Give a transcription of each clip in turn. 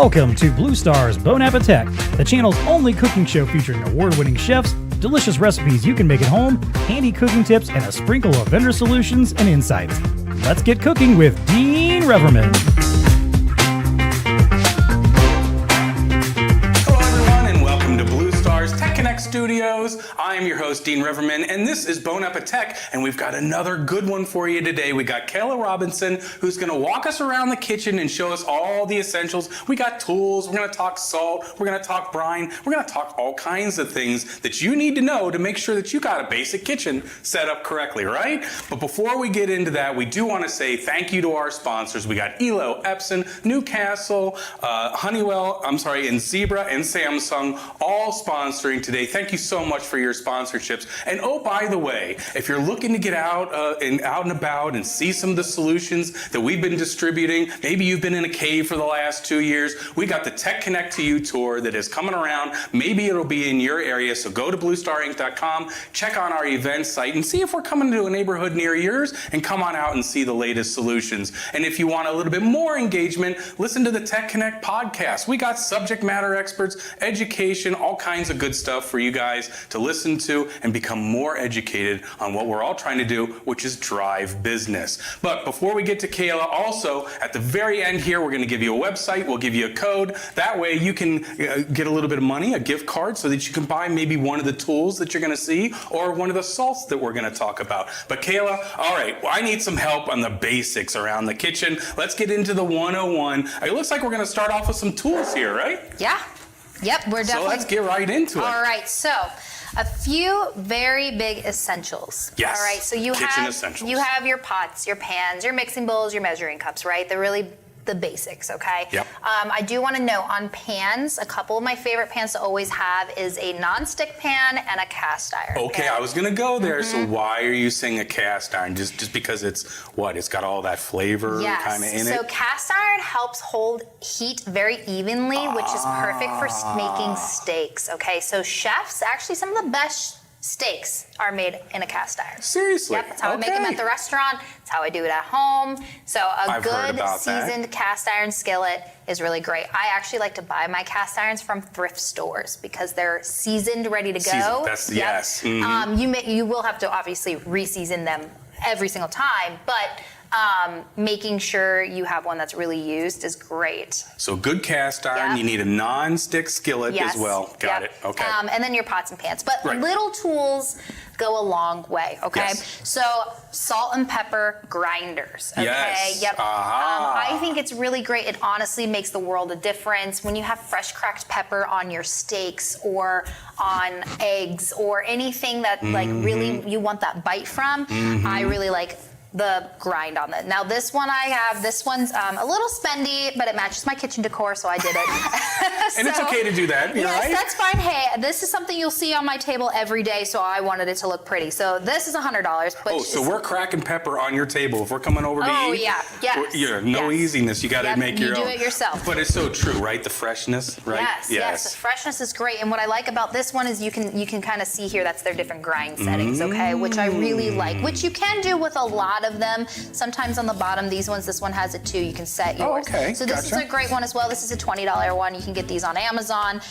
Welcome to BlueStar's AppeTech, the channel's only cooking show featuring award-winning chefs, delicious recipes you can make at home, handy cooking tips, and a sprinkle of vendor solutions and insights. Let's get cooking with Dean Reverman. Tech Connect Studios. I am your host, Dean Reverman, and this is AppeTech, and we've got another good one for you today. We got Kayla Robison, who's going to walk us around the kitchen and show us all the essentials. We got tools, we're going to talk salt, we're going to talk brine, we're going to talk all kinds of things that you need to know to make sure that you got a basic kitchen set up correctly, right? But before we get into that, we do want to say thank you to our sponsors. We got Elo, Epson, Newcastle, Honeywell, and Zebra and Samsung, all sponsoring today. Thank you so much for your sponsorships. And oh, by the way, if you're looking to get out and about and see some of the solutions that we've been distributing, maybe you've been in a cave for the last 2 years, we got the Tech Connect to You tour that is coming around. Maybe it'll be in your area, so go to BlueStarInc.com, check on our event site, and see if we're coming to a neighborhood near yours, and come on out and see the latest solutions. And if you want a little bit more engagement, listen to the Tech Connect podcast. We got subject matter experts, education, all kinds of good stuff for you guys to listen to and become more educated on what we're all trying to do, which is drive business. But before we get to Kayla, also at the very end here, we're going to give you a website, we'll give you a code. That way you can get a little bit of money, a gift card, so that you can buy maybe one of the tools that you're going to see or one of the salts that we're going to talk about. But Kayla, all right, I need some help on the basics around the kitchen. Let's get into the 101. It looks like we're going to start off with some tools here, right? Yeah. Yep, we're definitely. So let's get right into it. All right, so a few very big essentials. Yes. All right, so you have your pots, your pans, your mixing bowls, your measuring cups, right? They're really the basics, okay? Yep. I do want to note on pans, a couple of my favorite pans to always have is a non-stick pan and a cast iron. Okay, pan. I was gonna go there. So why are you saying a cast iron? Just because it's got all that flavor kind of in it? So cast iron helps hold heat very evenly, which is perfect for making steaks. Okay, so chefs, actually some of the best steaks are made in a cast iron. Seriously? Yep, that's how I make them at the restaurant. That's how I do it at home. So a good seasoned cast iron skillet is really great. I actually like to buy my cast irons from thrift stores because they're seasoned, ready to go. Yes. Mm-hmm. You will have to obviously re-season them every single time, but making sure you have one that's really used is great. So good cast iron, you need a non-stick skillet as well. Got it, okay. And then your pots and pans. But little tools go a long way, okay? Yes. So salt and pepper grinders, okay? Yes. Yep. I think it's really great. It honestly makes the world a difference. When you have fresh cracked pepper on your steaks or on eggs or anything that like really you want that bite from, I really like the grind on that. Now this one's a little spendy, but it matches my kitchen decor, so I did it. And it's okay to do that, yes, that's fine. Hey, this is something you'll see on my table every day, so I wanted it to look pretty. So this is $100. So we're cracking pepper on your table if we're coming over to eat? Oh yeah, yes. No easiness, you gotta make your own. You do it yourself. But it's so true, right? The freshness, right? Yes, the freshness is great. And what I like about this one is you can kind of see here, that's their different grind settings, okay? Which I really like, which you can do with a lot of them. Sometimes on the bottom, this one has it too. You can set yours. Oh, okay. So this is a great one as well. This is a $20 one. You can get these on Amazon.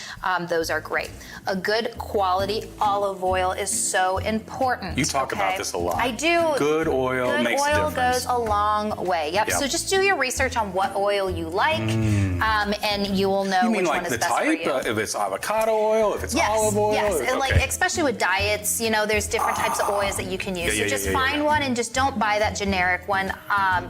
Those are great. A good quality olive oil is so important. You talk about this a lot. I do. Good oil makes a difference. Good oil goes a long way. Yep. So just do your research on what oil you like, and you will know which one is best for you. You mean like the type? If it's avocado oil, if it's olive oil? Yes, and like especially with diets, there's different types of oils that you can use. So just find one and just don't buy that generic one,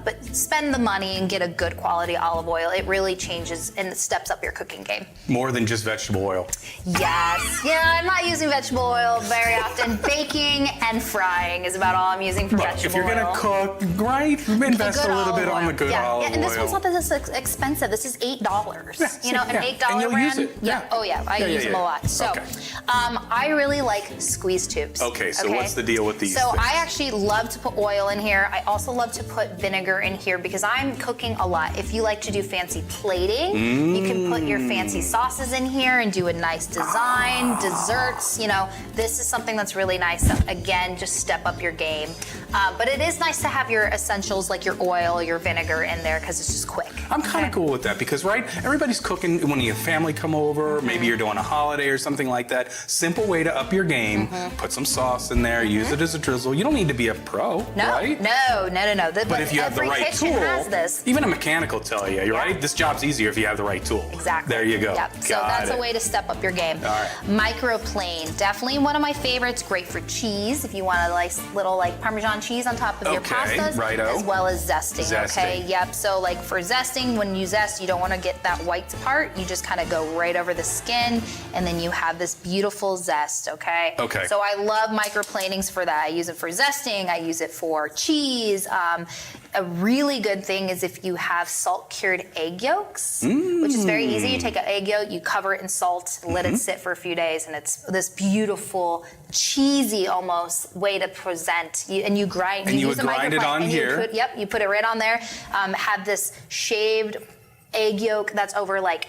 but spend the money and get a good quality olive oil. It really changes and steps up your cooking game. More than just vegetable oil. Yes. Yeah, I'm not using vegetable oil very often. Baking and frying is about all I'm using for vegetable oil. If you're going to cook, invest a little bit on the good olive oil. And this one's not this expensive. This is $8. An $8 brand. I use them a lot. So I really like squeeze tubes. Okay, so what's the deal with these So things? I actually love to put oil in here. here. I also love to put vinegar in here because I'm cooking a lot. If you like to do fancy plating, you can put your fancy sauces in here and do a nice design, desserts, you know. This is something that's really nice. So again, just step up your game. But it is nice to have your essentials like your oil, your vinegar in there because it's just quick. I'm kind of cool with that because, right, everybody's cooking when you have family come over, maybe you're doing a holiday or something like that. Simple way to up your game, put some sauce in there, use it as a drizzle. You don't need to be a pro, right? No. But if you have the right tool, even a mechanic will tell you, right? This job's easier if you have the right tool. Exactly. There you go. Yep. So that's a way to step up your game. All right. Microplane, definitely one of my favorites. Great for cheese if you want a nice little like Parmesan cheese on top of your pastas, as well as zesting. Okay. Yep. So like for zesting, when you zest, you don't want to get that white part. You just kind of go right over the skin, and then you have this beautiful zest. Okay. Okay. So I love microplanings for that. I use it for zesting. I use it for cheese. A really good thing is if you have salt cured egg yolks, which is very easy. You take an egg yolk, you cover it in salt, let it sit for a few days, and it's this beautiful, cheesy almost way to present. You grind. And you would grind it on here. You put it right on there. Have this shaved egg yolk that's over like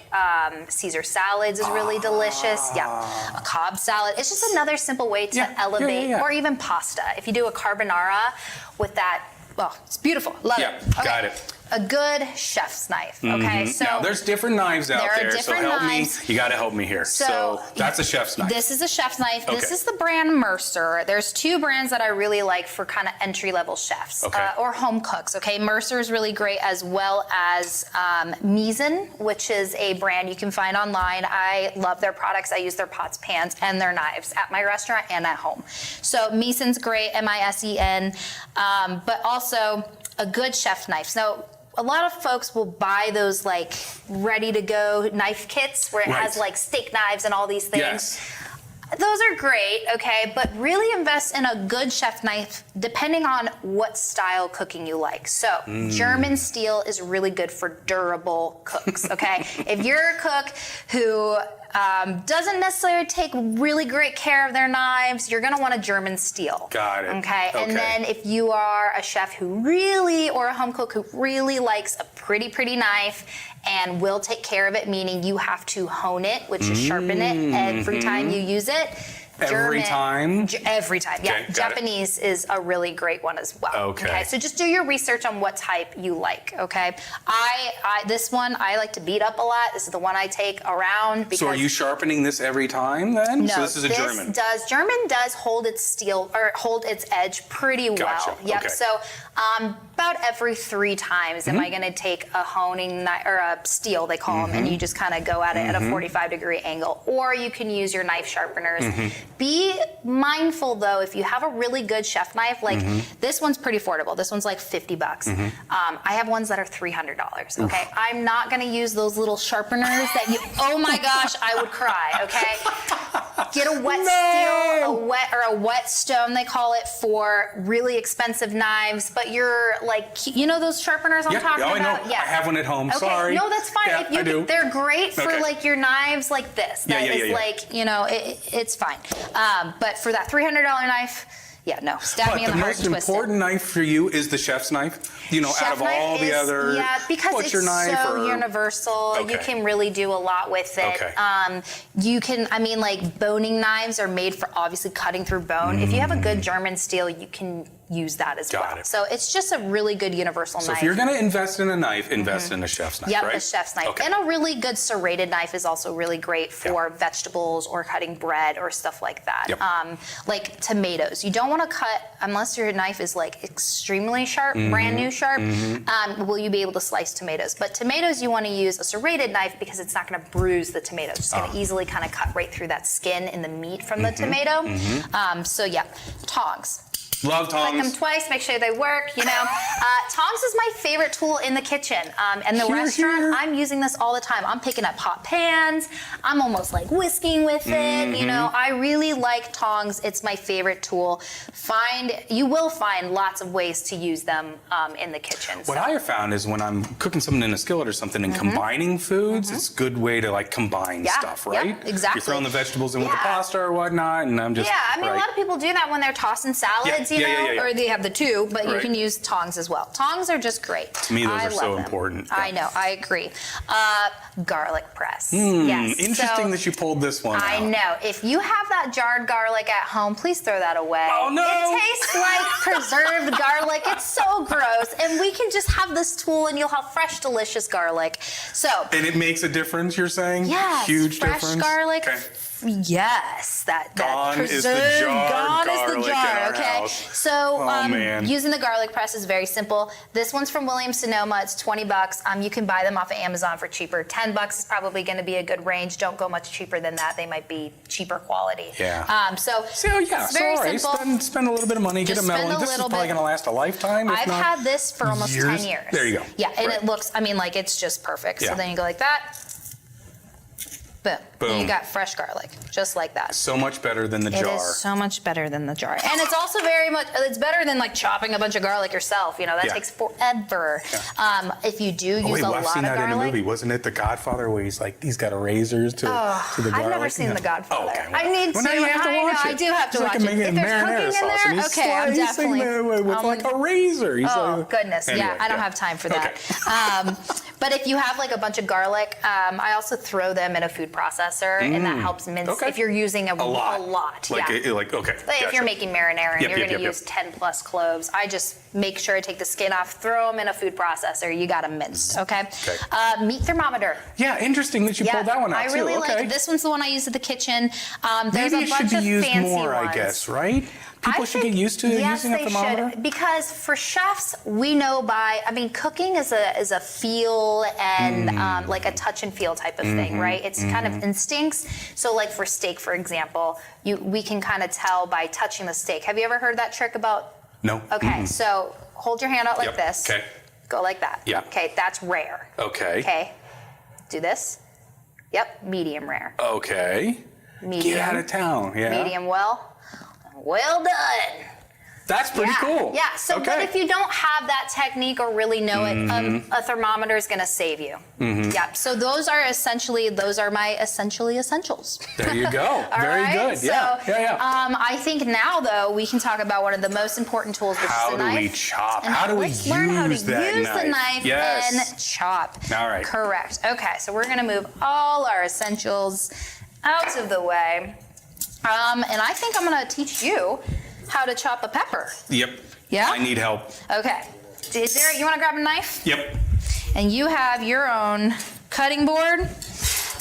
Caesar salads is really delicious. Yeah, a Cobb salad. It's just another simple way to elevate, or even pasta. If you do a carbonara with that. Well, it's beautiful. Love it. Okay. Got it. A good chef's knife. Okay, so now there's different knives out there. So help me. You got to help me here. So that's a chef's knife. This is a chef's knife. Okay. This is the brand Mercer. There's two brands that I really like for kind of entry-level chefs or home cooks. Okay, Mercer is really great, as well as Misen, which is a brand you can find online. I love their products. I use their pots, pans, and their knives at my restaurant and at home. So Misen's great, M-I-S-E-N, but also a good chef knife. So a lot of folks will buy those like ready to go knife kits where it has like steak knives and all these things. Yes. Those are great, okay, but really invest in a good chef knife depending on what style cooking you like. So German steel is really good for durable cooks, okay? If you're a cook who doesn't necessarily take really great care of their knives, you're gonna want a German steel. Got it. Okay, and then if you are a chef who really, or a home cook who really likes a pretty knife and will take care of it, meaning you have to hone it, which is sharpen it every time you use it. Every time? Every time, yeah. Okay, Japanese is a really great one as well. Okay. So just do your research on what type you like, okay? This one, I like to beat up a lot. This is the one I take around because... So are you sharpening this every time then? No, so this is a German. German does hold its steel, or hold its edge pretty well. Yep, okay. So about every 3 times am I gonna take a honing knife, or a steel, they call them, and you just kind of go at it at a 45-degree angle. Or you can use your knife sharpeners. Be mindful though, if you have a really good chef knife, like this one's pretty affordable. This one's like $50. I have ones that are $300, okay? I'm not gonna use those little sharpeners that you, oh my gosh, I would cry, okay? Get a wet steel, a whetstone, they call it, for really expensive knives, but you're like, you know those sharpeners I'm talking about? I know. I have one at home, sorry. No, that's fine. Yeah, I do. They're great for like your knives like this. That is like, you know, it's fine. But for that $300 knife, no, stab me in the heart, twist it. The most important knife for you is the chef's knife? You know, out of all the other... Yeah, because it's so universal. You can really do a lot with it. You can, I mean, like boning knives are made for obviously cutting through bone. If you have a good German steel, you can use that as well. So it's just a really good universal knife. So if you're gonna invest in a knife, invest in a chef's knife, right? A chef's knife. And a really good serrated knife is also really great for vegetables or cutting bread or stuff like that. Like tomatoes. You don't want to cut, unless your knife is like extremely sharp, brand new sharp, will you be able to slice tomatoes. But tomatoes, you want to use a serrated knife because it's not going to bruise the tomatoes. It's going to easily kind of cut right through that skin and the meat from the tomato. So yeah, tongs. Love tongs. Click them twice, make sure they work, you know. Tongs is my favorite tool in the kitchen. And the restaurant, I'm using this all the time. I'm picking up hot pans. I'm almost like whisking with it. You know, I really like tongs. It's my favorite tool. You will find lots of ways to use them in the kitchen. What I have found is when I'm cooking something in a skillet or something and combining foods, it's a good way to like combine stuff, right? Yeah, exactly. You're throwing the vegetables in with the pasta or whatnot, and I'm just... Yeah, I mean, a lot of people do that when they're tossing salads. scissors, you know, yeah. or they have the two, but you Right. can use tongs as well. Tongs are just great. To me, those I are love so them. important. Yeah. I know, I agree. Garlic press. Yes. Interesting so, that you pulled this one I out. know. If you have that jarred garlic at home, please throw that away. Oh, no. It tastes like preserved garlic. It's so gross. And we can just have this tool and you'll have fresh, delicious garlic. So. And it makes a difference, you're saying? Yes. Huge fresh difference? garlic. Okay. Yes, that Gone is the preserved, jarred gone is garlic the in jar. our Okay, house. so man. using the garlic press is very simple. This one's from Williams-Sonoma. It's $20. You can buy them off of Amazon for cheaper. $10 is probably going to be a good range. Don't go much cheaper than that. They might be cheaper quality. Yeah. So yeah, it's very all right. simple. Spend a little bit of money, get Just a melon. spend a This is little probably bit. going to last a lifetime. If I've not had this for almost 10 years. There you go. Yeah, and Right. it looks, I mean, like it's just perfect. Yeah. So then you go like that. Boom. Boom. And you got fresh garlic, just like that. So much better than the jar. It is so much better than the jar. And it's also it's better than like chopping a bunch of garlic yourself. You know, that Yeah. takes forever. Yeah. If you do use Wait, a I've lot seen of that in a garlic. movie. Wasn't it The Godfather where he's got a razor to the garlic? I've never seen Yeah. The Godfather. Oh, okay. I need well, to. Now you have to I watch know, it. I do have to He's watch like it. making If there's marinara cooking in sauce, there, and he's okay, I'm slicing definitely. with like a razor. He's Oh like, goodness, anyway, yeah, I don't have time for that. Okay. But if you have like a bunch of garlic, I also throw them in a food processor, and that helps mince. Okay. If you're using a lot. yeah. Okay. But if Gotcha. you're making marinara and Yep, you're yep, going to yep, use 10 plus cloves, I just make sure I take the skin off, throw them in a food processor. You got them minced, okay? Meat thermometer. Yeah, interesting that you pulled that one out I too. really Okay. like this one's the one I use at the kitchen. There's Maybe a it should bunch be of used fancy more, ones. I guess, right? People should get used to yes, using a thermometer. They should, because for chefs, we know cooking is a feel and like a touch and feel type of thing, right? It's kind of instincts. So like for steak, for example, we can kind of tell by touching the steak. Have you ever heard that trick about? No. Okay, so hold your hand out like Yep. this. Okay. Go like that. Yeah. Okay, that's rare. Okay. Okay, do this. Yep, medium rare. Okay. Medium. Get out of town. Yeah. Medium well. Well done. That's pretty cool. Yeah. So, okay. but if you don't have that technique or really know it, a thermometer is going to save you. Yeah. So those are my essentials. There you go. All Very right? good. So, Yeah. I think now though we can talk about one of the most important tools, which How is the do knife. we chop? And How do we let's learn how to use that the knife Yes. and chop. All right. Correct. Okay. So we're going to move all our essentials out of the way, and I think I'm going to teach you how to chop a pepper. Yep. Yeah? I need help. Okay. You want to grab a knife? Yep. And you have your own cutting board.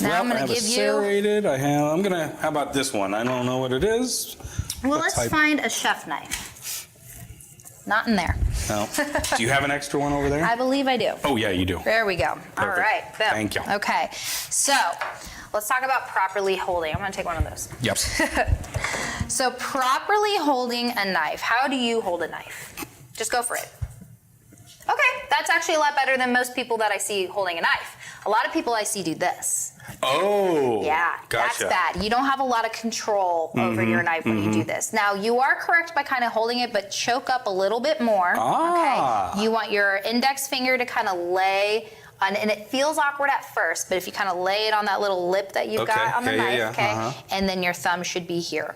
Now I'm going to give you. Serrated. I'm going to. How about this one? I don't know what it is. Well, let's find a chef knife. Not in there. No. Do you have an extra one over there? I believe I do. Oh yeah, you do. There we go. All Perfect. right. Boom. Thank you. Okay. So let's talk about properly holding. I'm going to take one of those. Yep. So properly holding a knife. How do you hold a knife? Just go for it. Okay, that's actually a lot better than most people that I see holding a knife. A lot of people I see do this. Oh. Yeah, Gotcha. that's bad. You don't have a lot of control over your knife when you do this. Now, you are correct by kind of holding it, but choke up a little bit more. Ah. Okay. You want your index finger to kind of lay on, and it feels awkward at first, but if you kind of lay it on that little lip that you've got on the knife, okay, and then your thumb should be here.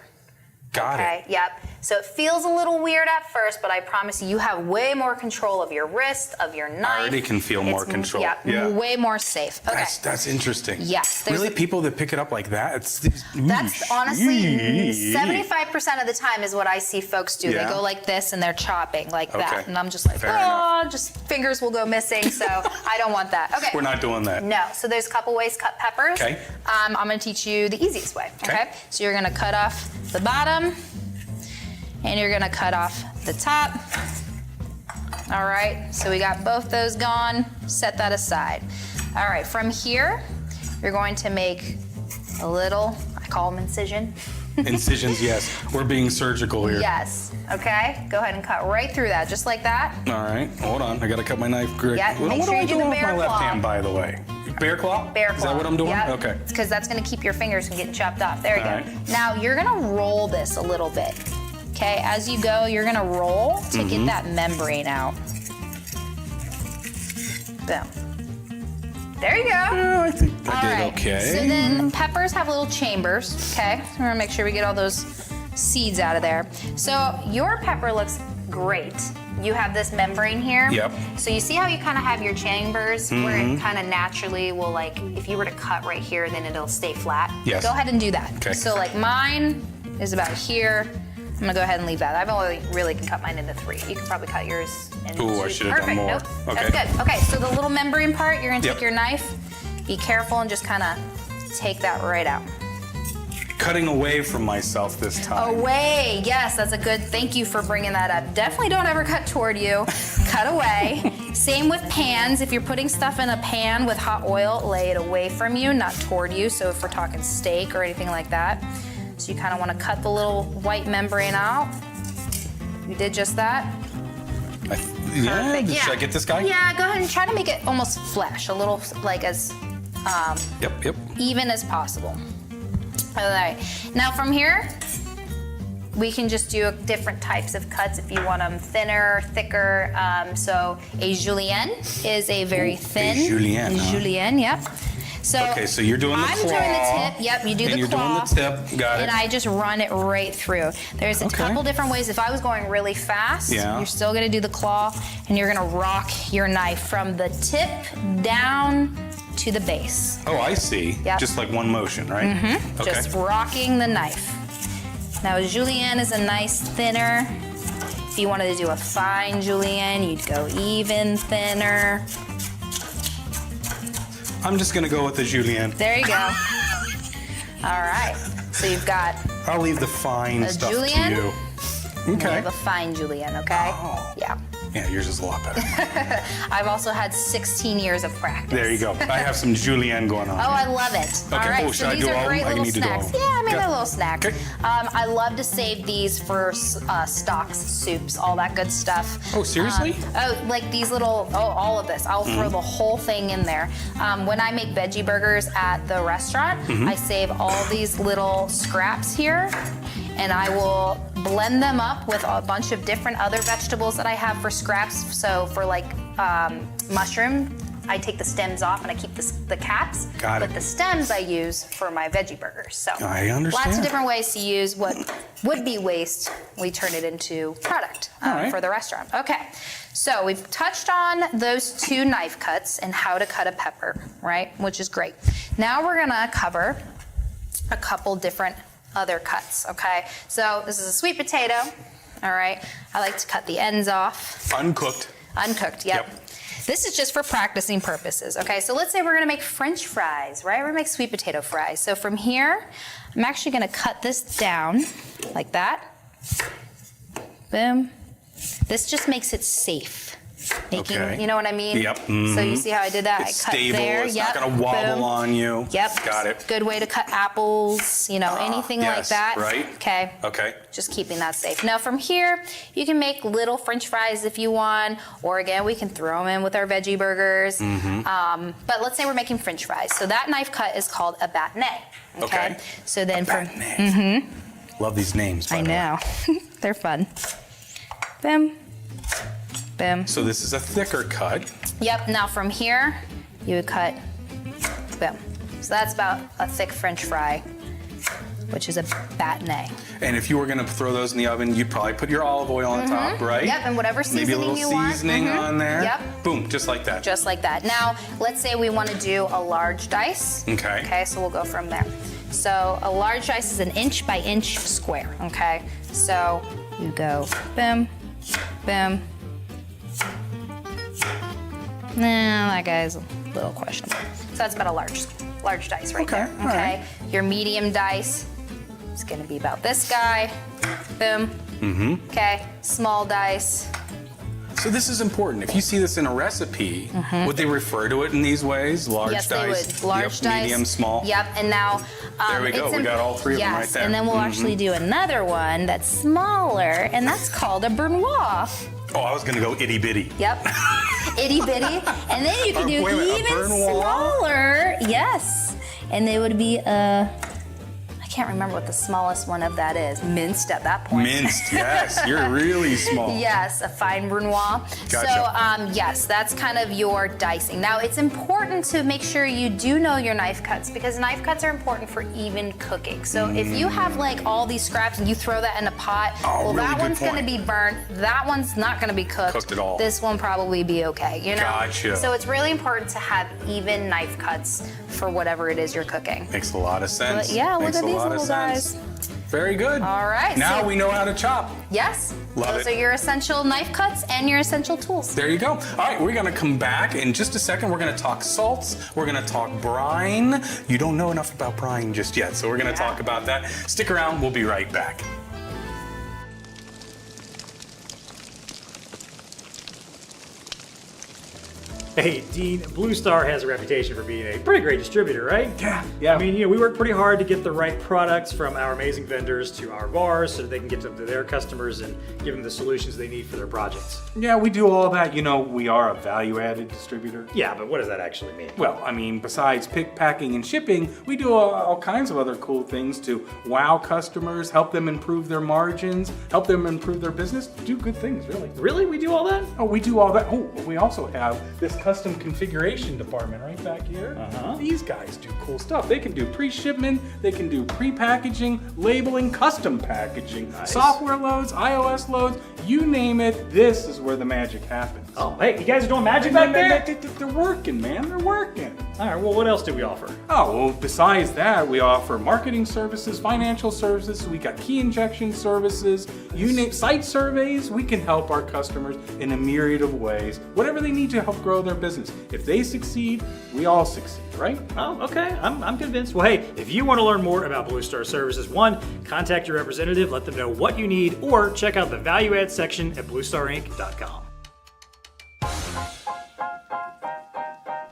Got it. Okay, yep. So it feels a little weird at first, but I promise you have way more control of your wrist, of your knife. I already can feel more control. Yeah, way more safe. Okay. That's interesting. Yes. Really, people that pick it up like that, That's honestly 75% of the time is what I see folks do. Yeah. They go like this and they're chopping like that. Okay. And I'm just like, Fair enough. just fingers will go missing. So I don't want that. Okay. We're not doing that. No. So there's a couple ways to cut peppers. Okay. I'm going to teach you the easiest way. Okay. So you're going to cut off the bottom and you're going to cut off the top. All right. So we got both those gone. Set that aside. All right. From here, you're going to make a little, I call them incision. Incisions, yes. We're being surgical here. Yes. Okay. Go ahead and cut right through that, just like that. All right. Hold on. I got to cut my knife. Yeah, What make do sure I you do do the with bear my left claw. hand, by the way? Bear claw? Bear claw. Is that what I'm doing? Yep. Okay. Because that's going to keep your fingers from getting chopped off. There you All go. right. Now you're going to roll this a little bit. Okay. As you go, you're going to roll to Mm-hmm. get that membrane out. Boom. There you go. Yeah, I think All I did right. okay. So then peppers have little chambers. Okay. So we're going to make sure we get all those seeds out of there. So your pepper looks great. You have this membrane here. Yep. So you see how you kind of have your chambers where it kind of naturally will, like, if you were to cut right here, then it'll stay flat. Yes. Go ahead and do that. Okay. So like mine is about here. I'm gonna go ahead and leave that. I've only really can cut mine into 3. You can probably cut yours into Ooh, 2. I should have done more. Nope. Okay. That's good. Okay, so the little membrane part, you're gonna Yep. take your knife, be careful, and just kind of take that right out. Cutting away from myself this time. Away, yes, that's a good, thank you for bringing that up. Definitely don't ever cut toward you, cut away. Same with pans, if you're putting stuff in a pan with hot oil, lay it away from you, not toward you. So if we're talking steak or anything like that. So you kind of want to cut the little white membrane out. You did just that. Yeah, Perfect, should I get this guy? Yeah, go ahead and try to make it almost flesh, a little like as Yep. even as possible. All right, now from here, we can just do different types of cuts if you want them thinner, thicker. So a julienne is a very thin. a julienne, huh? Julienne, yep. So Okay, so you're doing the I'm claw. doing the tip. Yep, you do and the you're claw. doing the tip. Got it. And I just run it right through. There's a Okay. couple different ways. If I was going really fast, Yeah. you're still gonna do the claw, and you're gonna rock your knife from the tip down to the base. Oh, I see. Yep. Just like one motion, right? Mm-hmm. Okay. Just rocking the knife. Now, a julienne is a nice thinner. If you wanted to do a fine julienne, you'd go even thinner. I'm just gonna go with the julienne. There you go. All right. So you've got I'll leave the fine A stuff julienne? to you. you Okay. have a fine julienne, okay? Oh. Yeah. Yeah, yours is a lot better. I've also had 16 years of practice. There you go. I have some julienne going on. Oh, I love it. All Okay, right, oh, so should I these do are all of great them? I little need to do all snacks. of them. Yeah, I mean, Okay. they're little snacks. Okay. I love to save these for stocks, soups, all that good stuff. Oh, seriously? Like these little, all of this. I'll throw the whole thing in there. When I make veggie burgers at the restaurant, I save all these little scraps here, and I will blend them up with a bunch of different other vegetables that I have for scraps. So for like mushroom, I take the stems off and I keep the caps. Got it. But the stems I use for my veggie burgers. So I understand. lots of different ways to use what would be waste. We turn it into product All right. for the restaurant. Okay, so we've touched on those 2 knife cuts and how to cut a pepper, right? Which is great. Now we're gonna cover a couple different other cuts, okay? So this is a sweet potato, all right? I like to cut the ends off. Uncooked. Uncooked, yep. This is just for practicing purposes, okay? So let's say we're gonna make French fries, right? We're gonna make sweet potato fries. So from here, I'm actually gonna cut this down like that. Boom. This just makes it safe. Making, Okay. you know what I mean? Yep. So you see how I did that? It's I cut stable. there. It's Yep. not gonna wobble Boom. on you. Yep. Got it. Good way to cut apples, you know, anything like yes, that. right. Okay. Okay. Just keeping that safe. Now from here, you can make little French fries if you want, or again, we can throw them in with our veggie burgers. But let's say we're making French fries. So that knife cut is called a bâtonnet. Okay. So then from, Bâtonnet. Love these names, by I the way. know, they're fun. Boom, boom. So this is a thicker cut. Yep, now from here, you would cut, boom. So that's about a thick French fry, which is a bâtonnet. And if you were gonna throw those in the oven, you'd probably put your olive oil on top, right? Yep, and whatever Maybe a seasoning little you want. seasoning on there. Yep. Boom, just like that. Just like that. Now, let's say we want to do a large dice. Okay. Okay, so we'll go from there. So a large dice is an inch by inch square, okay? So you go boom, boom. Nah, that guy's a little questionable. So that's about a large dice right there, all okay? right. Your medium dice is gonna be about this guy, boom. Okay, small dice. So this is important. If you see this in a recipe, would they refer to it in these ways? Large Yes, dice? they would. Large Yep, dice. medium, small. Yep, and now There we go. it's We got all 3 of them yes, right there. and then we'll actually do another one that's smaller, and that's called a brunoise. Oh, I was gonna go itty bitty. Yep, itty bitty, and then you can do Wait a minute, a even brunoise? smaller. Yes, and they would be I can't remember what the smallest one of that is. Minced at that point. Minced, yes. You're really small. Yes, a fine brunoise. Gotcha. So, yes, that's kind of your dicing. Now, it's important to make sure you do know your knife cuts because knife cuts are important for even cooking. So, if you have like all these scraps and you throw that in a pot, really that good one's going to point. be burnt. That one's not going to be cooked At all. This one probably be okay, you know? Gotcha. So, it's really important to have even knife cuts for whatever it is you're cooking. Makes a lot of sense. But yeah, look Makes at a these lot of little sense. guys. Very good. All right. Now so- we know how to chop. Yes. Love Those it. are your essential knife cuts and your essential tools. There you go. All right, we're gonna come back in just a second. We're gonna talk salts. We're gonna talk brine. You don't know enough about brine just yet, so we're gonna talk about that. Stick around, we'll be right back. Hey, Dean, Blue Star has a reputation for being a pretty great distributor, right? Yeah. I mean, we work pretty hard to get the right products from our amazing vendors to our bars so that they can get them to their customers and give them the solutions they need for their projects. Yeah, we do all that. We are a value-added distributor. Yeah, but what does that actually mean? Well, I mean, besides pick, packing, and shipping, we do all kinds of other cool things to wow customers, help them improve their margins, help them improve their business, do good things, really. Really? We do all that? Oh, we do all that. Oh, we also have this custom configuration department right back here. These guys do cool stuff. They can do pre-shipment, they can do pre-packaging, labeling, custom packaging, software loads, iOS loads, you name it, this is where the magic happens. Oh, hey, you guys are doing magic back there? They're working, man. They're working. All right, well, what else do we offer? Oh, well, besides that, we offer marketing services, financial services, we got key injection services, you name site surveys. We can help our customers in a myriad of ways, whatever they need to help grow their business. If they succeed, we all succeed, right? Oh, okay. I'm convinced. Well, hey, if you want to learn more about Blue Star Services, one, contact your representative, let them know what you need, or check out the value add section at bluestarinc.com.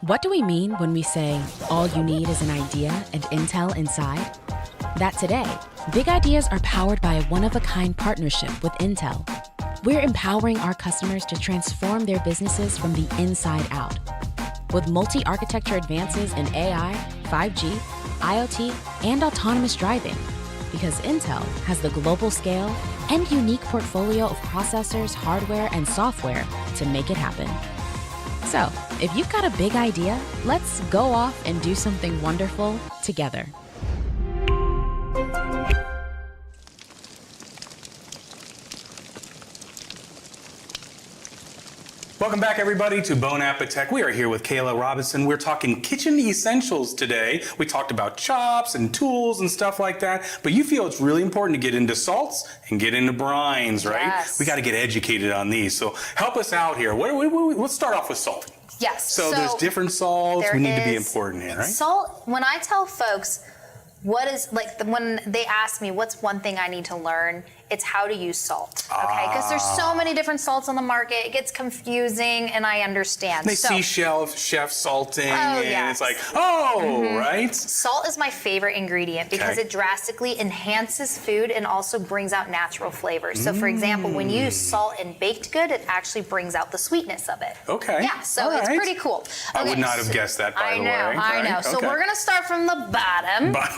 What do we mean when we say all you need is an idea and intel inside? That today, big ideas are powered by a one-of-a-kind partnership with Intel. We're empowering our customers to transform their businesses from the inside out. With multi-architecture advances in AI, 5G, IoT, and autonomous driving. Because Intel has the global scale and unique portfolio of processors, hardware, and software to make it happen. So, if you've got a big idea, let's go off and do something wonderful together. Welcome back, everybody, to AppeTech. We are here with Kayla Robison. We're talking kitchen essentials today. We talked about chops and tools and stuff like that, but you feel it's really important to get into salts and get into brines, right? Yes. We got to get educated on these. So help us out here. Let's start off with salt. Yes. So there's different salts. there We need to be is important here, right? Salt, when I tell folks, what is, when they ask me, what's one thing I need to learn? It's how to use salt, okay? Because there's so many different salts on the market. It gets confusing, and I understand. They see chef salting, and yes. it's like, right? Salt is my favorite ingredient because Okay. it drastically enhances food and also brings out natural flavors. So, for example, when you use salt in baked good, it actually brings out the sweetness of it. Okay. Yeah, so All it's right. pretty cool. I would Okay, not have guessed that, by the way. I know. Right? So Okay. we're gonna start from the bottom. But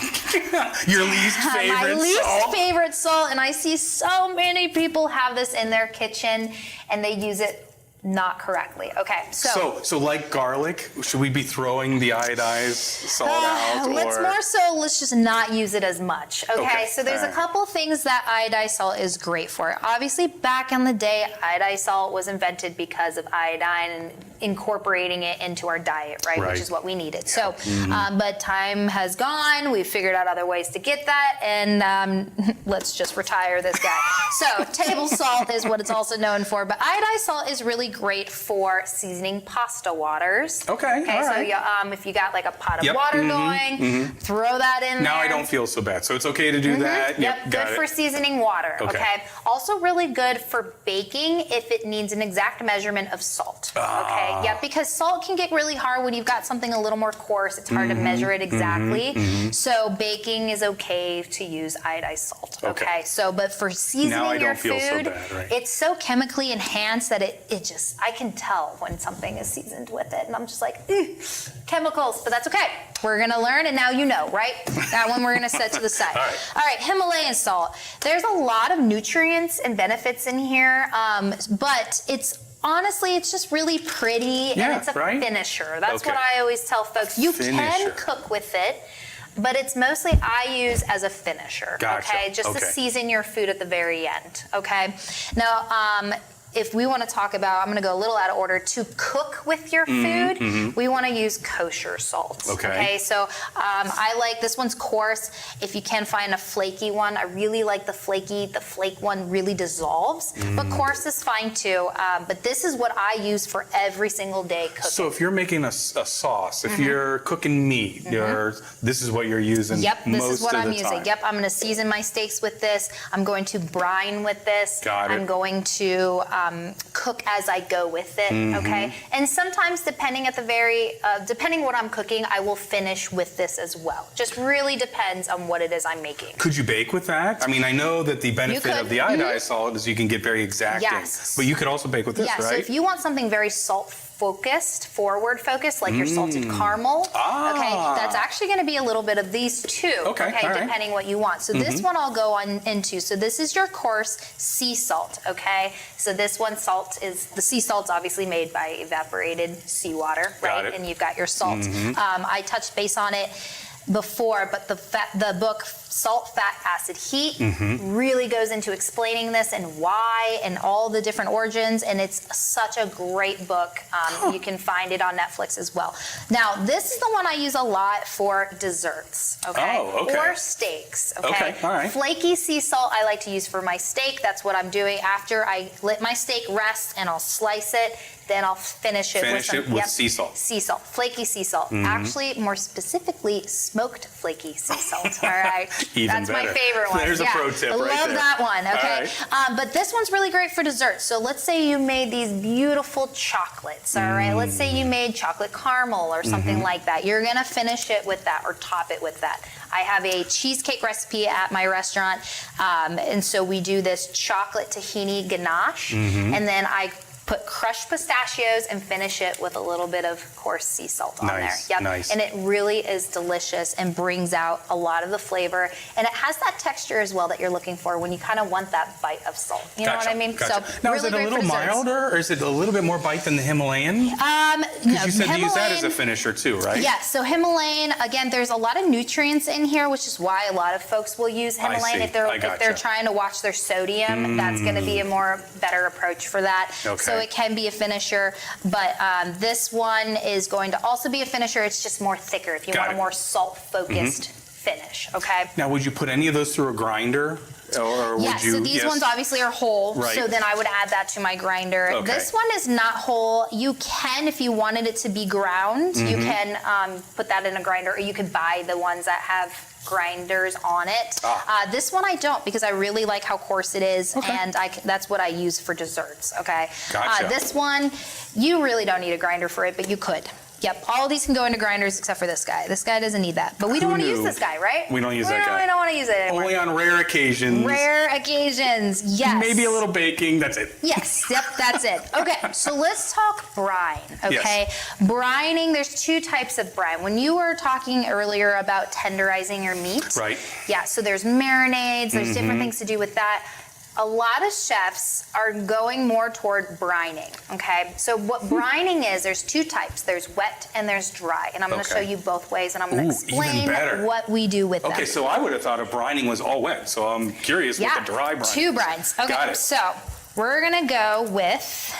your least favorite My least salt? favorite salt, and I see so many people have this in their kitchen and they use it not correctly. Okay, So like garlic, should we be throwing the iodized salt out? let's just not use it as much. Okay, so there's all a right. couple things that iodized salt is great for. Obviously, back in the day, iodized salt was invented because of iodine and incorporating it into our diet, right? Right. Which is what we needed. So, but time has gone. We've figured out other ways to get that, and let's just retire this guy. So, table salt is what it's also known for, but iodized salt is really great for seasoning pasta waters. Okay, all so right. if you got like a pot of Yep, water going, throw that in there. Now I don't feel so bad. So it's okay to do that? Yep, got good it. for seasoning water. Okay. Okay. Also really good for baking if it needs an exact measurement of salt. Okay. Yeah, because salt can get really hard when you've got something a little more coarse. It's hard to measure it exactly. So baking is okay to use iodized salt. Okay. Okay. So, but for seasoning Now I your don't feel so food, bad, right. it's so chemically enhanced that it just steaks, I can tell when something is seasoned with it. And I'm just like, chemicals, but that's okay. We're gonna learn, and now you know, right? That one we're gonna set to the side. All right, Himalayan salt. There's a lot of nutrients and benefits in here, but honestly, it's just really pretty, and it's a finisher. That's what I always tell folks. You can cook with it, but it's mostly I use as a finisher, okay? Just to season your food at the very end, okay? Now, if we want to talk about, I'm going to go a little out of order, to cook with your food, we want to use kosher salt. Okay. So I like, this one's coarse. If you can find a flaky one, I really like the flake one really dissolves, but coarse is fine too. But this is what I use for every single day cooking. So if you're making a sauce, if you're cooking meat, this is what you're using most of the time. This is what I'm using. Yep, I'm going to season my steaks with this. I'm going to brine with this. Got it. I'm going to cook as I go with it, okay? And sometimes, depending what I'm cooking, I will finish with this as well. Just really depends on what it is I'm making. Could you bake with that? I mean, I know that the benefit of the iodized salt is you can get very exacting. Yes. But you could also bake with this, right? So if you want something very forward focused, like your salted caramel, okay, that's actually going to be a little bit of these two, okay, depending what you want. So this one I'll go on into. So this is your coarse sea salt, okay? So this one the sea salt's obviously made by evaporated seawater, right? And you've got your salt. I touched base on it before, but the book Salt, Fat, Acid, Heat really goes into explaining this and why and all the different origins, and it's such a great book. You can find it on Netflix as well. Now, this is the one I use a lot for desserts, or steaks, okay? All right. Flaky sea salt I like to use for my steak. That's what I'm doing after I let my steak rest, and I'll slice it. Then I'll finish it with sea salt. Sea salt, flaky sea salt. Actually, more specifically, smoked flaky sea salt. All right, that's better. My favorite one. There's a pro tip right there. Love that one. Okay, but this one's really great for dessert. So let's say you made these beautiful chocolates. All right, let's say you made chocolate caramel or something like that. You're gonna finish it with that or top it with that. I have a cheesecake recipe at my restaurant, and so we do this chocolate tahini ganache, and then I put crushed pistachios and finish it with a little bit of coarse sea salt on there. Yep. Nice. And it really is delicious and brings out a lot of the flavor. And it has that texture as well that you're looking for when you kind of want that bite of salt. You know what I mean? Gotcha. So now, really is it a little milder, or is it a little bit more bite than the Himalayan? No, you said to use that as a finisher too, right? Yes. So Himalayan, again, there's a lot of nutrients in here, which is why a lot of folks will use Himalayan if they're trying to watch their sodium. That's going to be a better approach for that. Okay. So it can be a finisher, but this one is going to also be a finisher. It's just more thicker if you want a more salt-focused finish, okay? Now, would you put any of those through a grinder? Or would you? So these ones obviously are whole, so then I would add that to my grinder. This one is not whole. You can, if you wanted it to be ground, you can put that in a grinder, or you could buy the ones that have grinders on it. This one I don't, because I really like how coarse it is, and that's what I use for desserts, okay? Gotcha. This one, you really don't need a grinder for it, but you could. Yep, all of these can go into grinders except for this guy. This guy doesn't need that. But we don't want to use this guy, right? We don't use that guy. We don't want to use it anymore. Only on rare occasions. Rare occasions, yes. Maybe a little baking, that's it. Yes, yep, that's it. Okay, so let's talk brine, okay? Yes. Brining, there's two types of brine. When you were talking earlier about tenderizing your meat. Right. Yeah, so there's marinades, there's different things to do with that. A lot of chefs are going more toward brining, okay? So what brining is, there's two types. There's wet and there's dry. And I'm going to show you both ways, and I'm going to explain what we do with them. Okay, so I would have thought of brining was all wet. So I'm curious what the dry brine is. Two brines. Okay, Got it. So we're going to go with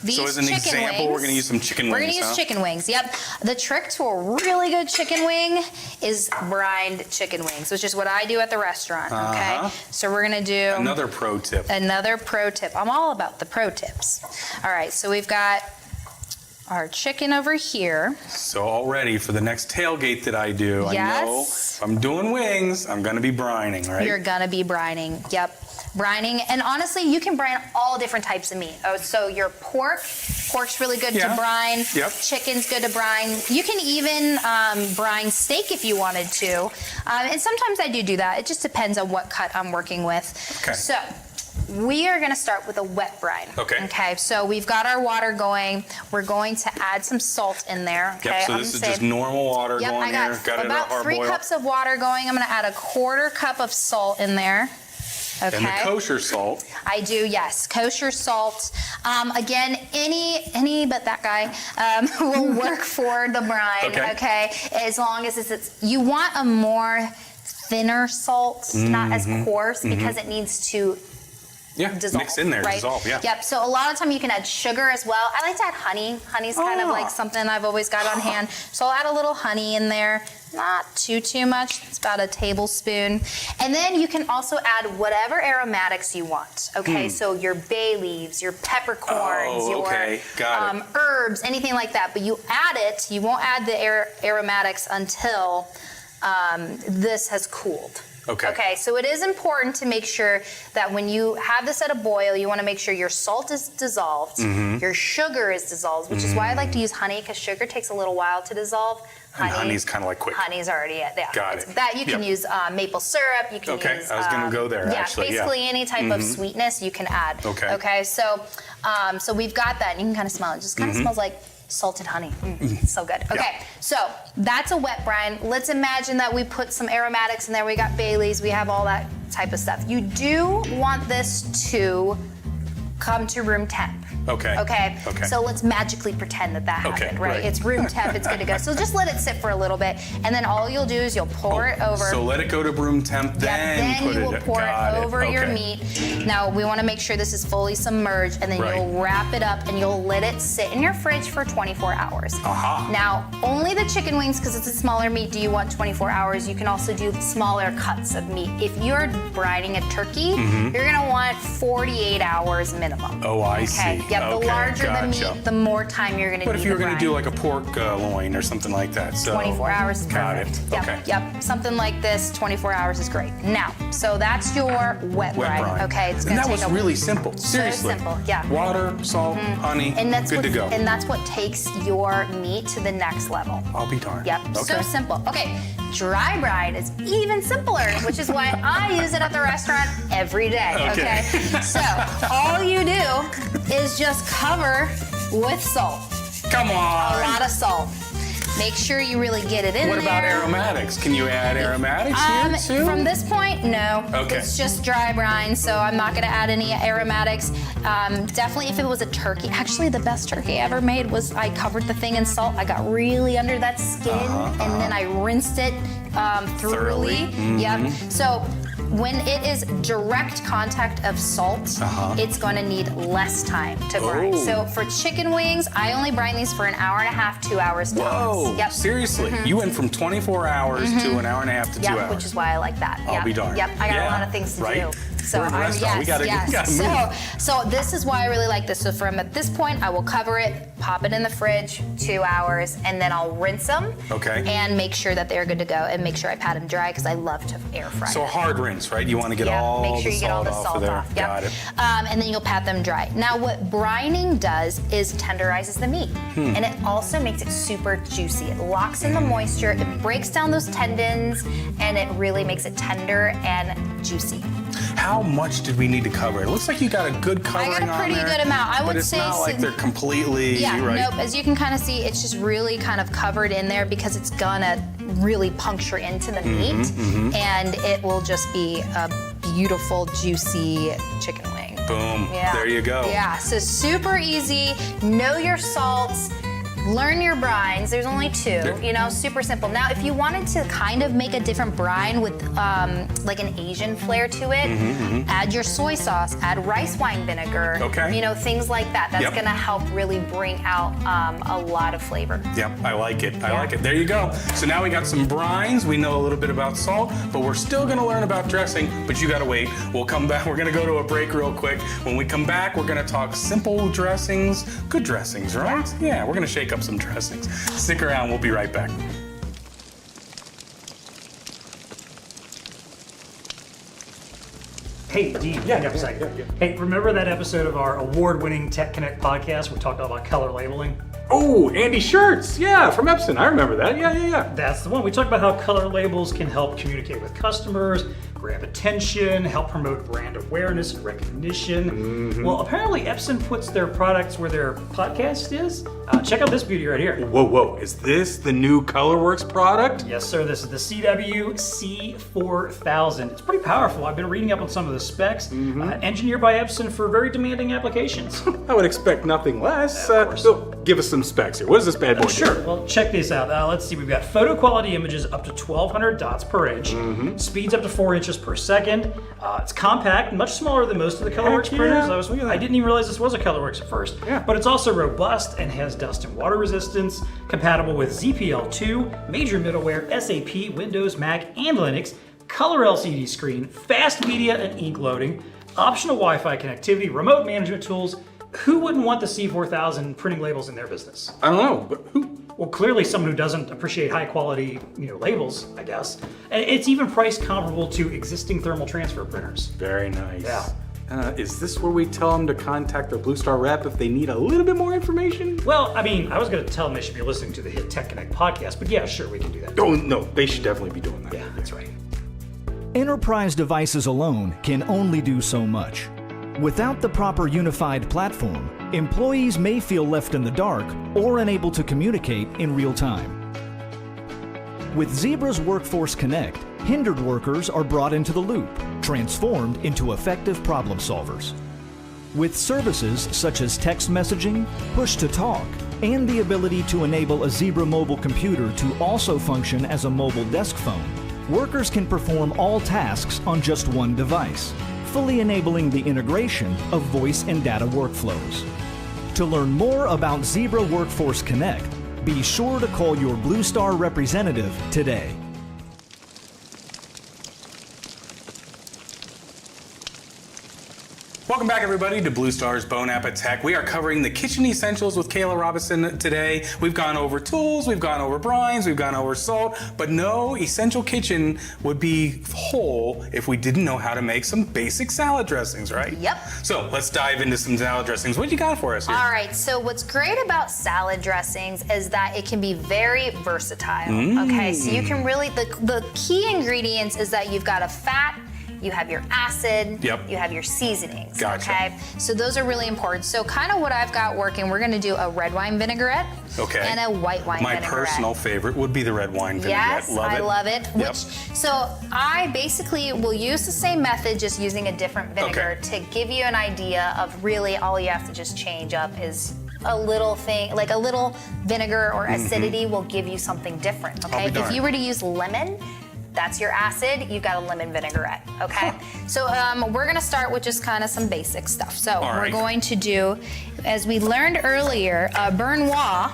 these so as an example, we're going to use some chicken wings. We're going to use chicken wings, yep. The trick to a really good chicken wing is brined chicken wings, which is what I do at the restaurant, okay? So we're going to do... Another pro tip. Another pro tip. I'm all about the pro tips. All right, so we've got our chicken over here. So already for the next tailgate that I do, I know if I'm doing wings, I'm going to be brining, right? You're going to be brining, yep. Brining, and honestly, you can brine all different types of meat. Oh, so your pork's really good to brine. Yep. Chicken's good to brine. You can even brine steak if you wanted to, and sometimes I do that. It just depends on what cut I'm working with. Okay. So we are gonna start with a wet brine. Okay. Okay, so we've got our water going. We're going to add some salt in there. Okay. Yep, so I'm this is gonna just normal water Yep, going I got here. Got it at a about hard 3 boil. cups of water going. I'm gonna add a 1/4 cup of salt in there. Okay. And the kosher salt. I do, yes. Kosher salt. Again, any but that guy will work for the brine. Okay. As long as it's you want a more thinner salt, not as coarse, because it needs to dissolve, mix in there, right? dissolve, yeah. Yep, so a lot of time you can add sugar as well. I like to add honey. Honey's kind of like something I've always got on hand. So I'll add a little honey in there. Not too much. It's about a tablespoon. And then you can also add whatever aromatics you want. Okay, so your bay leaves, your peppercorns, your Got it. herbs, anything like that. But you add it, you won't add the aromatics until this has cooled. Okay, so it is important to make sure that when you have this at a boil, you want to make sure your salt is dissolved, your sugar is dissolved, which is why I like to use honey, because sugar takes a little while to dissolve. Honey's kind of like quick. Honey's already there. Got it. That you can use maple syrup. You can use. I was going to go there. Actually, basically any type of sweetness you can add. Okay, so we've got that, and you can kind of smell it. It just kind of smells like salted honey. So good. Okay, so that's a wet brine. Let's imagine that we put some aromatics in there. We got Baileys. We have all that type of stuff. You do want this to come to room temp. Okay. So let's magically pretend that happened, right? It's room temp, it's good to go. So just let it sit for a little bit, and then all you'll do is you'll pour it over. So let it go to room temp, then you will pour it over your meat. Now we want to make sure this is fully submerged, and then you'll wrap it up and you'll let it sit in your fridge for 24 hours. Now only the chicken wings, because it's a smaller meat, do you want 24 hours. You can also do smaller cuts of meat. If you're brining a turkey, you're gonna want 48 hours minimum. Oh, I see. Yep, the larger the meat, the more time you're going to need. But if you were going to do like a pork loin or something like that, so 24 hours is perfect. Got it. Yep. Something like this, 24 hours is great. Now, so that's your wet brine. Okay, it's going to take that was really simple. Seriously. So simple. Yeah. Water, salt, honey, and that's good to go. And that's what takes your meat to the next level. I'll be darned. Yep. So simple. Okay. Dry brine is even simpler, which is why I use it at the restaurant every day. Okay. So all you do is just cover with salt. Come on. A lot of salt. Make sure you really get it in there. What about aromatics? Can you add aromatics here too? From this point, no. Okay. It's just dry brine, so I'm not gonna add any aromatics. Definitely if it was a turkey. Actually, the best turkey I ever made was I covered the thing in salt. I got really under that skin, and then I rinsed it thoroughly. Yep. So when it is direct contact of salt, it's going to need less time to brine. So for chicken wings, I only brine these for an hour and a half, 2 hours tops. Whoa, yep. Seriously? You went from 24 hours to an hour and a half to 2 hours. Which is why I like that. I'll be darned. Yep, I got a lot of things to do. So we're in a restaurant. We gotta move. So this is why I really like this. So from at this point, I will cover it, pop it in the fridge, 2 hours, and then I'll rinse them. And make sure that they're good to go, and make sure I pat them dry because I love to air fry. So a hard rinse, right? You want to get all make sure you get all the salt off. Yep. Got it. And then you'll pat them dry. Now what brining does is tenderizes the meat, and it also makes it super juicy. It locks in the moisture, it breaks down those tendons, and it really makes it tender and juicy. How much did we need to cover? It looks like you got a good covering on there. I got a pretty good amount. I would say. But it's not like they're completely. Nope. As you can kind of see, it's just really kind of covered in there because it's gonna really puncture into the meat, and it will just be a beautiful, juicy chicken wing. Boom. Yeah. There you go. Yeah. So super easy. Know your salts. Learn your brines. There's only 2, you know, super simple. Now, if you wanted to kind of make a different brine with like an Asian flair to it, add your soy sauce, add rice wine vinegar, you know, things like that. That's gonna help really bring out a lot of flavor. Yep, I like it. I like it. There you go. So now we got some brines. We know a little bit about salt, but we're still gonna learn about dressing, but you gotta wait. We'll come back. We're gonna go to a break real quick. When we come back, we're gonna talk simple dressings, good dressings, right? Yeah, we're gonna shake up some dressings. Stick around, we'll be right back. Hey, Dean, Hey, remember that episode of our award-winning Tech Connect podcast where we talked about color labeling? Oh, Andy Shirts, yeah, from Epson. I remember that. Yeah. That's the one. We talked about how color labels can help communicate with customers, grab attention, help promote brand awareness and recognition. Well, apparently Epson puts their products where their podcast is. Check out this beauty right here. Whoa, is this the new ColorWorks product? Yes, sir. This is the CW C4000. It's pretty powerful. I've been reading up on some of the specs. Engineered by Epson for very demanding applications. I would expect nothing less. Of course. So give us some specs here. What does this bad boy do? Sure. Well, check this out. Let's see. We've got photo quality images up to 1,200 dots per inch. Speeds up to 4 inches per second. It's compact, much smaller than most of the ColorWorks Heck printers. yeah. I didn't even realize this was a ColorWorks at first. Yeah. But it's also robust and has dust and water resistance, compatible with ZPL2, major middleware, SAP, Windows, Mac, and Linux, color LCD screen, fast media and ink loading, optional Wi-Fi connectivity, remote management tools. Who wouldn't want the C4000 printing labels in their business? I don't know, but who? Well, clearly someone who doesn't appreciate high quality, labels, I guess. And it's even priced comparable to existing thermal transfer printers. Very nice. Yeah. Is this where we tell them to contact their BlueStar rep if they need a little bit more information? Well, I mean, I was going to tell them they should be listening to the Hit Tech Connect podcast, but yeah, sure, we can do that. Oh, no, they should definitely be doing that. Yeah, that's right. Enterprise devices alone can only do so much. Without the proper unified platform, employees may feel left in the dark or unable to communicate in real time. With Zebra's Workforce Connect, hindered workers are brought into the loop, transformed into effective problem solvers. With services such as text messaging, push-to-talk, and the ability to enable a Zebra mobile computer to also function as a mobile desk phone, workers can perform all tasks on just one device, fully enabling the integration of voice and data workflows. To learn more about Zebra Workforce Connect, be sure to call your BlueStar representative today. Welcome back, everybody, to BlueStar's Bone AppeTech. We are covering the kitchen essentials with Kayla Robison today. We've gone over tools, we've gone over brines, we've gone over salt, but no essential kitchen would be whole if we didn't know how to make some basic salad dressings, right? Yep. So let's dive into some salad dressings. What you got for us here? All right, so what's great about salad dressings is that it can be very versatile. Okay, so you can really, the key ingredients is that you've got a fat, you have your acid, Yep. you have your seasonings, Gotcha. okay? So those are really important. So kind of what I've got working, we're gonna do a red wine vinaigrette Okay. and a white wine My vinaigrette. personal favorite would be the red wine vinaigrette. Yes, I love it. Yep. So I basically will use the same method, just using a different vinegar to give you an idea of really all you have to just change up is a little thing, like a little vinegar or acidity will give you something different, okay? darned. If you were to use lemon, that's your acid, you got a lemon vinaigrette, okay? So we're gonna start with just kind of some basic stuff. So All we're right. going to do, as we learned earlier, a Bernois,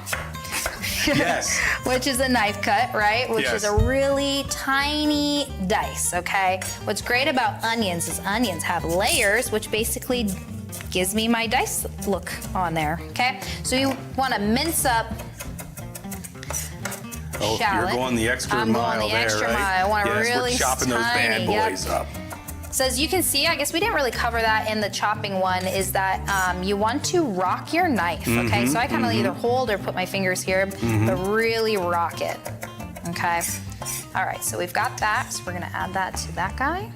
Yes. which is a knife cut, right? Which Yes. is a really tiny dice, okay? What's great about onions is onions have layers, which basically gives me my dice look on there, okay? So you wanna mince up Oh, shallot. you're going the extra I'm mile going the there, extra right? mile. I want yes, really we're chopping those bad tiny, yep. boys up. So as you can see, I guess we didn't really cover that in the chopping one, is that you want to rock your knife, okay? So I kind of either hold or put my fingers here, but really rock it, okay? All right, so we've got that, so we're gonna add that to that guy.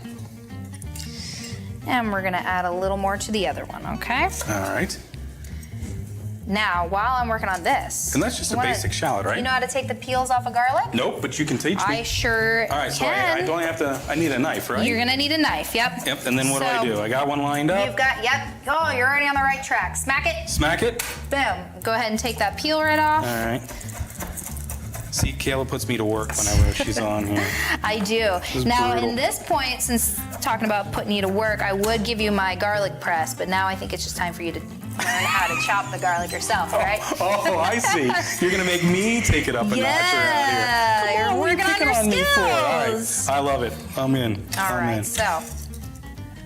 And we're gonna add a little more to the other one, okay? All right. Now, while I'm working on this. And that's just a you wanna- basic shallot, right? You know how to take the peels off of garlic? Nope, but you can teach me. I sure All right, so I can. don't have to, I need a knife, right? You're gonna need a knife, yep. Yep, and then what do I So, do? I got one lined up. You've got, yep. Oh, you're already on the right track. Smack it, Smack it. boom. Go ahead and take that peel right off. All right. See, Kayla puts me to work whenever she's on here. I do. is Now, brutal. in this point, since talking about putting you to work, I would give you my garlic press, but now I think it's just time for you to learn how to chop the garlic yourself, right? Oh, I see. You're gonna make me take it up a notch around Yeah, here. you're Come what are you working on picking your me for? All right, skills. I love it. I'm in. All I'm right, in. so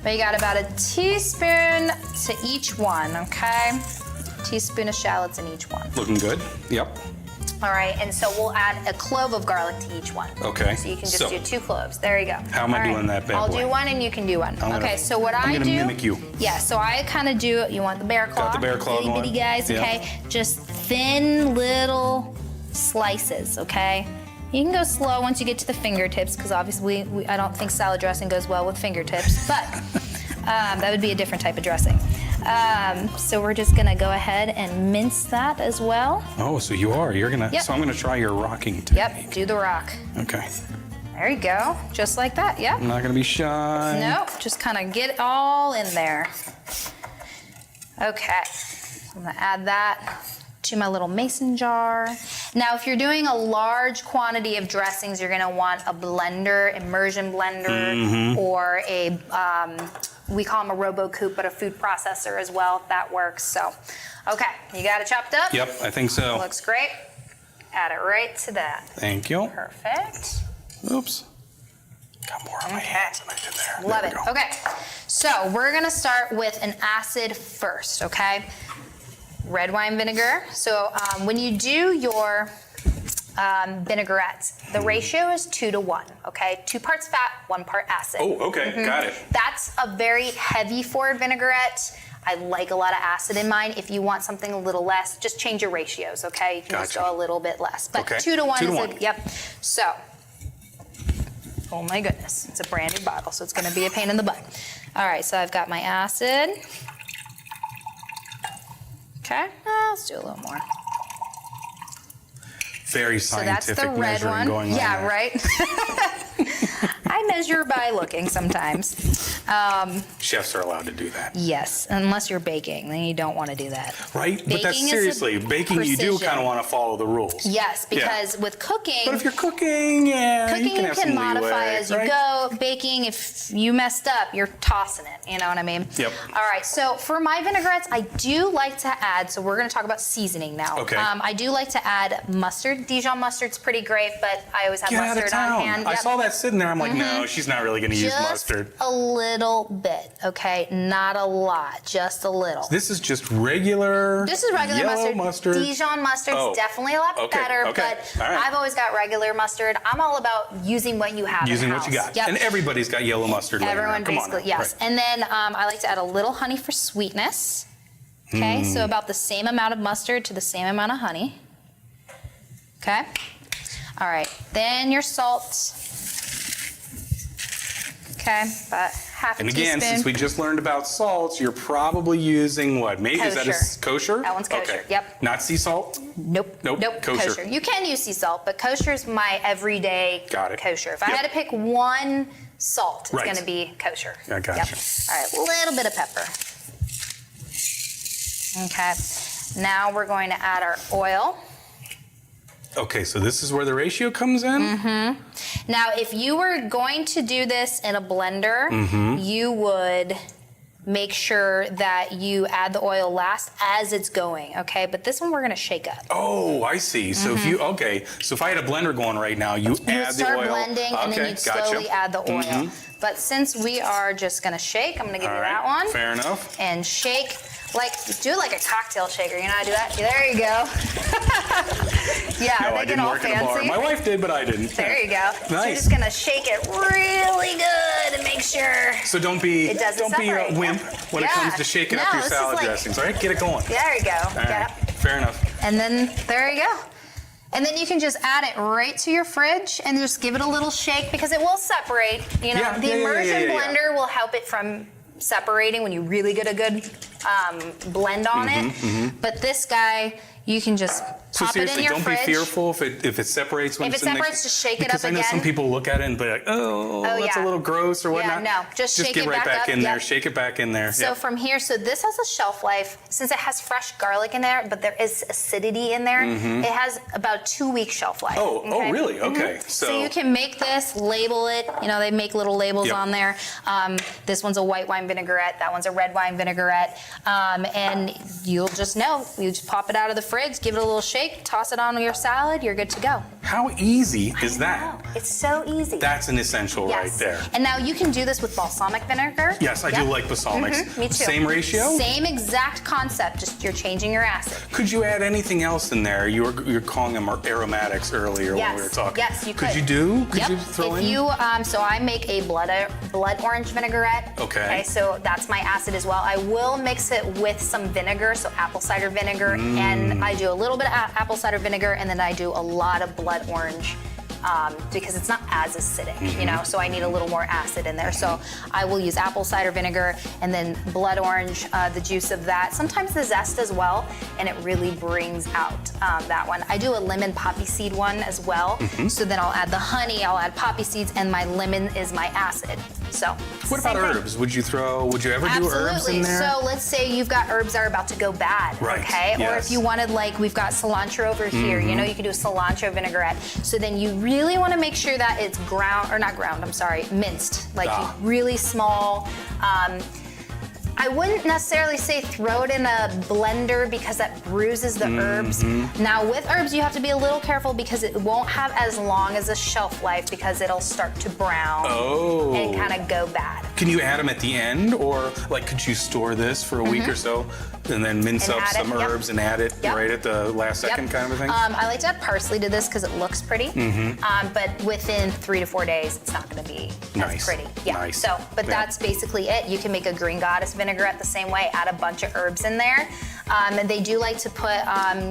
we got about a teaspoon to each one, okay? Teaspoon of shallots in each one. Looking good. Yep. All right, and so we'll add a clove of garlic to each one. Okay. So you can just So- do 2 cloves. There you go. How am I All right. doing that bad I'll boy? do one and you can do one. I'm gonna- Okay, so what I'm I gonna do. mimic you. Yeah, so I kind of do, you want the bear claw? Got the bear claw Itty bitty going. guys, Yep. okay? Just thin little slices, okay? You can go slow once you get to the fingertips, because obviously I don't think salad dressing goes well with fingertips, but that would be a different type of dressing. So we're just gonna go ahead and mince that as well. Oh, so you are. You're gonna. Yep. So I'm gonna try your rocking technique. Yep, do the rock. Okay. There you go, just like that, yep. I'm not gonna be shy. Nope, just kind of get it all in there. Okay, I'm gonna add that to my little mason jar. Now, if you're doing a large quantity of dressings, you're gonna want a blender, immersion blender, or a, we call them a RoboCoupe, but a food processor as well, if that works. So, okay, you got it chopped up? Yep, I think so. Looks great. Add it right to that. Thank you. Perfect. Oops. Got more on my hands than I did there. Love There it. we go. Okay, so we're gonna start with an acid first, okay? Red wine vinegar. So when you do your vinaigrettes, the ratio is 2 to 1, okay? 2 parts fat, 1 part acid. Oh, okay, got it. That's a very heavy forward vinaigrette. I like a lot of acid in mine. If you want something a little less, just change your ratios, okay? You can just Gotcha. go a little bit less. But Okay. 2 to 1 2 to is 1. a, yep. So, oh my goodness, it's a brand new bottle, so it's gonna be a pain in the butt. All right, so I've got my acid. Okay, let's do a little more. Very So that's scientific the red measuring one. going on Yeah, there. right? I measure by looking sometimes. Chefs are allowed to do that. Yes, unless you're baking, then you don't want to do that. Right? But that's Baking is a seriously, baking you do precision. kind of want to folloll the rules. Yes, because with cooking, But if you're cooking, yeah, cooking you can have some modify leeway, as you right? go. Baking, if you messed up, you're tossing it. You know what I mean? Yep. All right. So for my vinaigrettes, I do like to add. So we're going to talk about seasoning now. Okay. I do like to add mustard. Dijon mustard's pretty great, but I always have Get out of mustard on town. hand. I Yep. saw that sitting there. I'm like, no, she's not really going to use Just mustard. a little bit, okay? Not a lot, just a little. This is just regular. This is regular yellow mustard. Dijon mustard's Oh. definitely a lot Okay, better, okay. but All right. I've always got regular mustard. I'm all about using what you have Using in-house. what you got. Yep. And everybody's got yellow mustard laying Everyone around. Come on basically, now. yes. Right. And then I like to add a little honey for sweetness. Okay, so about the same amount of mustard to the same amount of honey. Okay. All right, then your salt. Okay, about half a And again, teaspoon. since we just learned about salts, you're probably using what? Maybe is that a kosher? That one's kosher, Okay. yep. Not sea salt? Nope. Nope, kosher. You can use sea salt, but kosher is my everyday Got it. kosher. If I Yep. had to pick one salt, it's Right. going to be kosher. I gotcha. All right, a little bit of pepper. Okay. Now we're going to add our oil. Okay, so this is where the ratio comes in? Mm-hmm. Now, if you were going to do this in a blender, you would make sure that you add the oil last as it's going, okay? But this one we're gonna shake up. Oh, I see. So if you, okay, so if I had a blender going right now, you You would add the start oil. blending and then Okay, you'd gotcha. slowly add the oil. But since we are just gonna shake, I'm gonna give All you right, that one. fair enough. And shake, like, do it like a cocktail shaker. You know how to do that? There you go. Yeah, No, they I get didn't all work in a bar. fancy. My wife did, but I didn't. There you go. So you're Nice. just gonna shake it really good and make sure. So don't be It doesn't don't be a separate. wimp when it Yeah. comes to shaking up No, your this is salad like- dressings. All right, get it going. There you go. All right, Yep. fair enough. And then there you go. And then you can just add it right to your fridge and just give it a little shake because it will separate. You know, Yeah, the yeah, yeah, immersion yeah. blender will help it from separating when you really get a good blend on it. But this guy, you can just So pop it in seriously, your don't fridge. be fearful if it separates when If it's it in there. separates, just shake it Because up I know some again. people look at it and be like, oh, that's a yeah. little gross or Yeah, whatnot. no, just shake get it right back up, in there. yep. Shake it back in there. So Yep. from here, so this has a shelf life, since it has fresh garlic in there, but there is acidity in there, it has about 2-week shelf life. Oh, okay? really? Okay. So you can make this, label it, you know, they make little labels Yep. on there. This one's a white wine vinaigrette, that one's a red wine vinaigrette. And you'll just know, you just pop it out of the fridge, give it a little shake, toss it on your salad, you're good to go. How easy is that? Wow, it's so easy. That's an essential right Yes. there. And now you can do this with balsamic vinegar. Yes, I do Yep. like balsamics. Me too. Same ratio? Same exact concept, just you're changing your acid. Could you add anything else in there? You're calling them aromatics earlier when we were talking. Yes, you could. Could you do? Could Yep. you throw if in? you, so I make a blood orange vinaigrette. Okay. So that's my acid as well. I will mix it with some vinegar, so apple cider vinegar, and I do a little bit of apple cider vinegar, and then I do a lot of blood orange because it's not as acidic, you know, so I need a little more acid in there. So I will use apple cider vinegar and then blood orange, the juice of that, sometimes the zest as well, and it really brings out that one. I do a lemon poppy seed one as well, so then I'll add the honey, I'll add poppy seeds, and my lemon is my acid. So what about herbs? Would you ever do herbs in there? So let's say you've got herbs that are about to go bad, Right. okay? Or Yes. if you wanted, like we've got cilantro over here, you know, you could do a cilantro vinaigrette. So then you really want to make sure that it's minced, like really small. I wouldn't necessarily say throw it in a blender because that bruises the herbs. Now with herbs, you have to be a little careful because it won't have as long as a shelf life because it'll start to brown and kind of go bad. Can you add them at the end, or like could you store this for a week or so and then mince up some herbs and add it right at the last second kind of a thing? I like to add parsley to this because it looks pretty, but within 3 to 4 days, it's not going to be as pretty. Yeah. Nice. So, but that's basically it. You can make a green goddess vinaigrette the same way. Add a bunch of herbs in there. And they do like to put.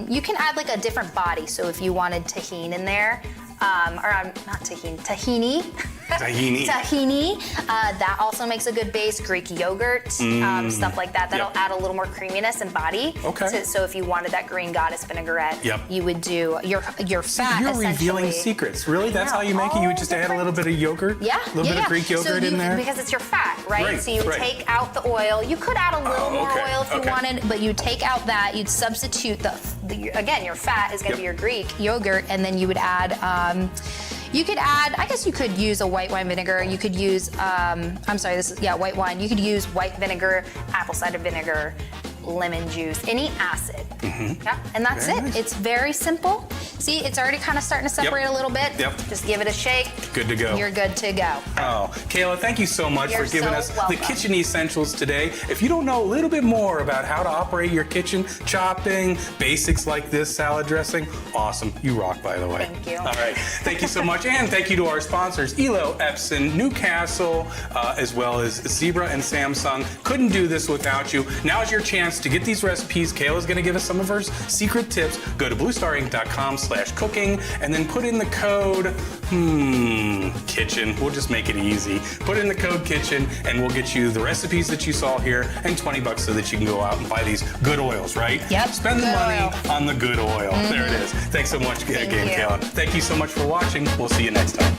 You can add like a different body. So if you wanted tahini in there, not tahini. Tahini. That also makes a good base. Greek yogurt, stuff like that. That'll add a little more creaminess and body. Okay. So if you wanted that green goddess vinaigrette, you would do your fat. You're revealing secrets. Really? That's how you make it? You would just add a little bit of yogurt? Yeah. A little bit of Greek yogurt in there? Because it's your fat, right? So you would take out the oil. You could add a little more oil if you wanted, but you take out that. You'd substitute again, your fat is going to be your Greek yogurt, and then you would add. You could add, I guess you could use a white wine vinegar. You could use, white wine. You could use white vinegar, apple cider vinegar, lemon juice, any acid. Yeah, and that's Very it. nice. It's very simple. See, it's already kind of starting to separate a little bit. Just give it a shake. Good to go. You're good to go. Oh, Kayla, thank you so much You're for giving so us welcome. the kitchen essentials today. If you don't know a little bit more about how to operate your kitchen, chopping, basics like this, salad dressing, awesome. You rock, by the way. Thank you. All right. Thank you so much. And thank you to our sponsors, Elo, Epson, Newcastle, as well as Zebra and Samsung. Couldn't do this without you. Now's your chance to get these recipes. Kayla's going to give us some of her secret tips. Go to BlueStarInc.com/cooking and then put in the code kitchen. We'll just make it easy. Put in the code kitchen and we'll get you the recipes that you saw here and $20 so that you can go out and buy these good oils, right? Yep. Spend the money on the good oil. There it is. Thanks so much again, Kayla. Thank you so much for watching. We'll see you next time.